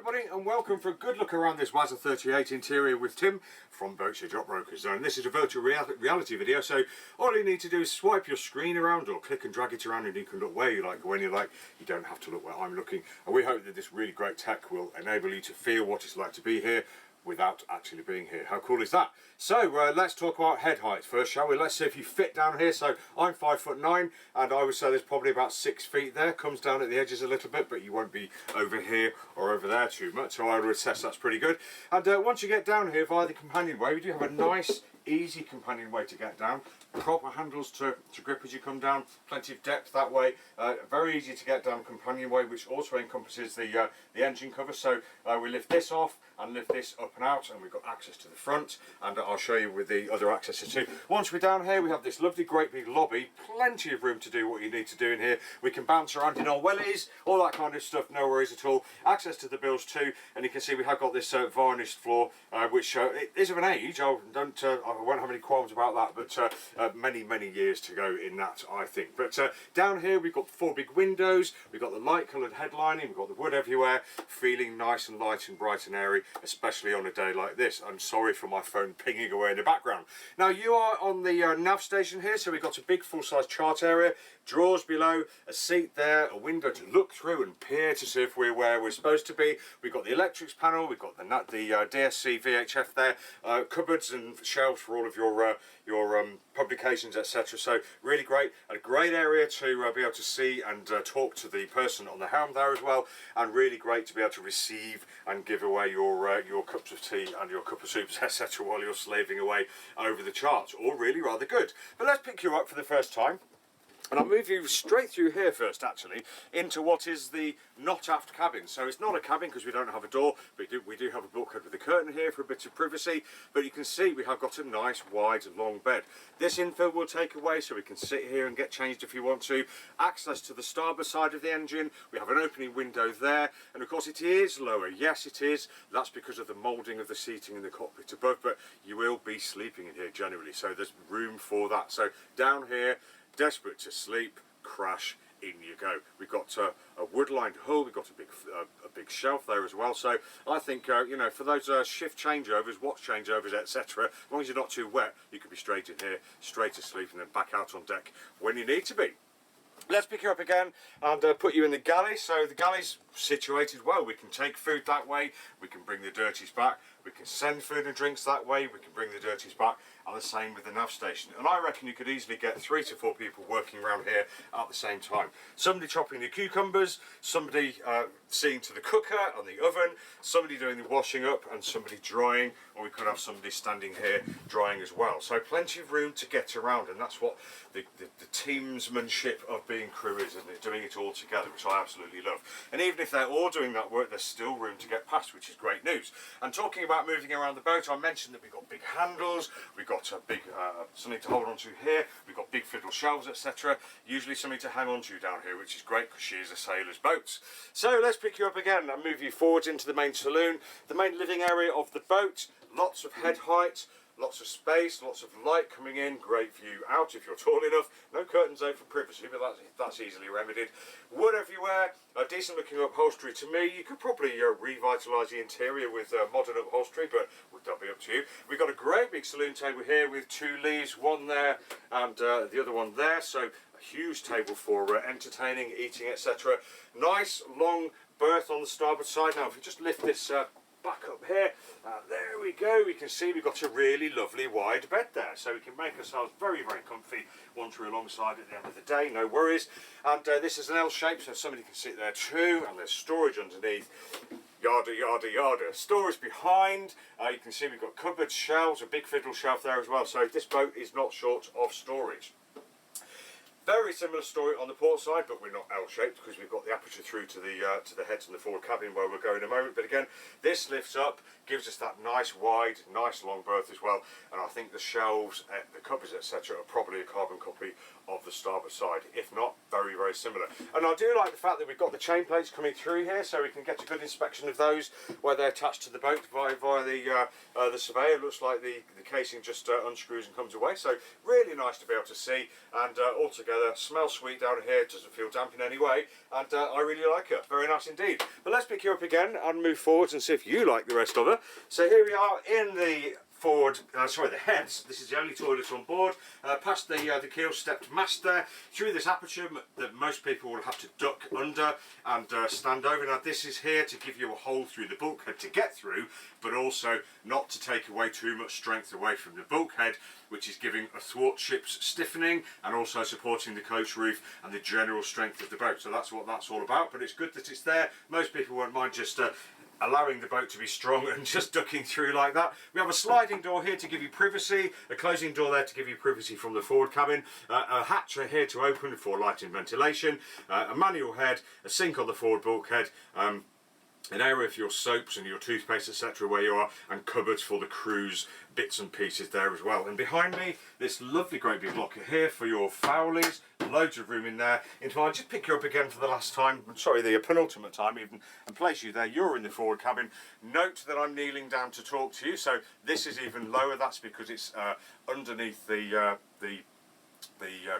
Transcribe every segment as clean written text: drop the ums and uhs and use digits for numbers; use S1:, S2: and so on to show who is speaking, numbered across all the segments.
S1: everybody, and welcome for a good look around this Wasa 38 interior with Tim from Boatshed Yacht Brokers. And this is a virtual reality video, so all you need to do is swipe your screen around or click and drag it around, and you can look where you like, when you like. You don't have to look where I'm looking, and we hope that this really great tech will enable you to feel what it's like to be here without actually being here. How cool is that? So let's talk about head height first, shall we? Let's see if you fit down here. So I'm 5'9", and I would say there's probably about 6 feet there. Comes down at the edges a little bit, but you won't be over here or over there too much, so I would assess that's pretty good. And once you get down here via the companionway, we do have a nice easy companionway to get down. Proper handles to grip as you come down, plenty of depth that way. Very easy to get down companionway, which also encompasses the engine cover. So we lift this off and lift this up and out, and we've got access to the front, and I'll show you with the other accesses too. Once we're down here, we have this lovely great big lobby, plenty of room to do what you need to do in here. We can bounce around in our wellies, all that kind of stuff, no worries at all. Access to the bills too, and you can see we have got this varnished floor, which it is of an age. I won't have any qualms about that, but many years to go in that, I think. But down here we've got 4 big windows, we've got the light coloured headlining, we've got the wood everywhere, feeling nice and light and bright and airy, especially on a day like this. I'm sorry for my phone pinging away in the background. Now you are on the nav station here, so we've got a big full-size chart area, drawers below, a seat there, a window to look through and peer to see if we're where we're supposed to be. We've got the electrics panel, we've got the DSC VHF there, cupboards and shelves for all of your publications, etc. So really great, and a great area to be able to see and talk to the person on the helm there as well, and really great to be able to receive and give away your cups of tea and your cup of soups, etc. while you're slaving away over the charts. All really rather good. But let's pick you up for the first time. And I'll move you straight through here first, actually, into what is the not aft cabin. So it's not a cabin because we don't have a door, but we do have a bulkhead with a curtain here for a bit of privacy. But you can see we have got a nice, wide, long bed. This infill we'll take away so we can sit here and get changed if you want to. Access to the starboard side of the engine. We have an opening window there. And of course it is lower. Yes, it is. That's because of the moulding of the seating in the cockpit above. But you will be sleeping in here generally, so there's room for that. So down here, desperate to sleep, crash, in you go. We've got a wood-lined hull, we've got a big shelf there as well, so I think you know, for those shift changeovers, watch changeovers, etc., as long as you're not too wet, you could be straight in here, straight to sleep, and then back out on deck when you need to be. Let's pick you up again and put you in the galley. So the galley's situated well. We can take food that way, we can bring the dirties back, we can send food and drinks that way, we can bring the dirties back, and the same with the nav station. And I reckon you could easily get 3 to 4 people working around here at the same time. Somebody chopping the cucumbers, somebody seeing to the cooker and the oven, somebody doing the washing up, and somebody drying, or we could have somebody standing here drying as well. So plenty of room to get around, and that's what the teamsmanship of being crew is, isn't it? Doing it all together, which I absolutely love. And even if they're all doing that work, there's still room to get past, which is great news. And talking about moving around the boat, I mentioned that we've got big handles, we've got a big something to hold on to here, we've got big fiddle shelves, etc. Usually something to hang on to down here, which is great because she is a sailor's boat. So let's pick you up again and move you forwards into the main saloon, the main living area of the boat. Lots of head height, lots of space, lots of light coming in, great view out if you're tall enough. No curtains though for privacy, but that's easily remedied. Wood everywhere, a decent looking upholstery to me. You could probably revitalise the interior with modern upholstery, but that'll be up to you. We've got a great big saloon table here with 2 leaves, one there and the other one there, so a huge table for entertaining, eating, etc. Nice long berth on the starboard side. Now if we just lift this back up here, there we go, we can see we've got a really lovely wide bed there, so we can make ourselves very comfy once we're alongside at the end of the day, no worries. And this is an L shape, so somebody can sit there too, and there's storage underneath. Yada. Storage behind, you can see we've got cupboards, shelves, a big fiddle shelf there as well, so this boat is not short of storage. Very similar story on the port side, but we're not L-shaped because we've got the aperture through to the heads and the forward cabin where we'll go in a moment. But again, this lifts up, gives us that nice wide, nice long berth as well. And I think the shelves, the cupboards, etc., are probably a carbon copy of the starboard side. If not, very similar. And I do like the fact that we've got the chain plates coming through here, so we can get a good inspection of those where they're attached to the boat via the surveyor. Looks like the casing just unscrews and comes away. So really nice to be able to see, and altogether together. Smells sweet down here, doesn't feel damp in any way, and I really like her. Very nice indeed. But let's pick you up again and move forwards and see if you like the rest of her. So here we are in the forward, the heads. This is the only toilet on board. Past the keel stepped mast there, through this aperture that most people will have to duck under and stand over. Now this is here to give you a hole through the bulkhead to get through, but also not to take away too much strength away from the bulkhead, which is giving athwartships stiffening and also supporting the coach roof and the general strength of the boat. So that's what that's all about, but it's good that it's there. Most people won't mind just allowing the boat to be strong and just ducking through like that. We have a sliding door here to give you privacy, a closing door there to give you privacy from the forward cabin, a hatch here to open for light and ventilation, a manual head, a sink on the forward bulkhead, an area for your soaps and your toothpaste, etc. where you are, and cupboards for the crew's bits and pieces there as well. And behind me, this lovely great big locker here for your fowlies, loads of room in there. In fact, I'll just pick you up again for the last time, sorry, the penultimate time even, and place you there. You're in the forward cabin. Note that I'm kneeling down to talk to you, so this is even lower. That's because it's underneath the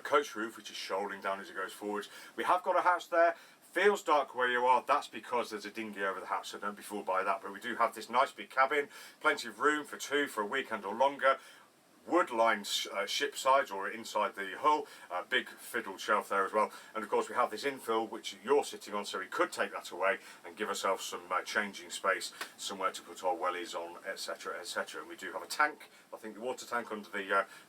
S1: coach roof, which is shouldering down as it goes forwards. We have got a house there. Feels dark where you are, that's because there's a dinghy over the house, so don't be fooled by that. But we do have this nice big cabin, plenty of room for two for a weekend or longer, wood-lined ship sides or inside the hull, a big fiddled shelf there as well, and of course we have this infill which you're sitting on, so we could take that away and give ourselves some changing space, somewhere to put our wellies on, etc, etc. And we do have a tank, I think the water tank under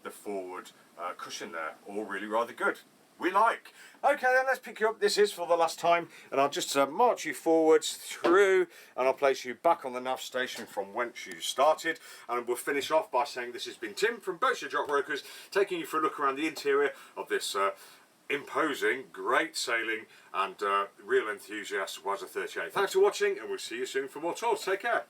S1: the forward cushion there, all really rather good. We like. Okay then, let's pick you up. This is for the last time, and I'll just march you forwards through, and I'll place you back on the nav station from whence you started, and we'll finish off by saying this has been Tim from Boatshed Yacht Brokers, taking you for a look around the interior of this imposing, great sailing and real enthusiast Wasa 38. Thanks for watching, and we'll see you soon for more tours. Take care.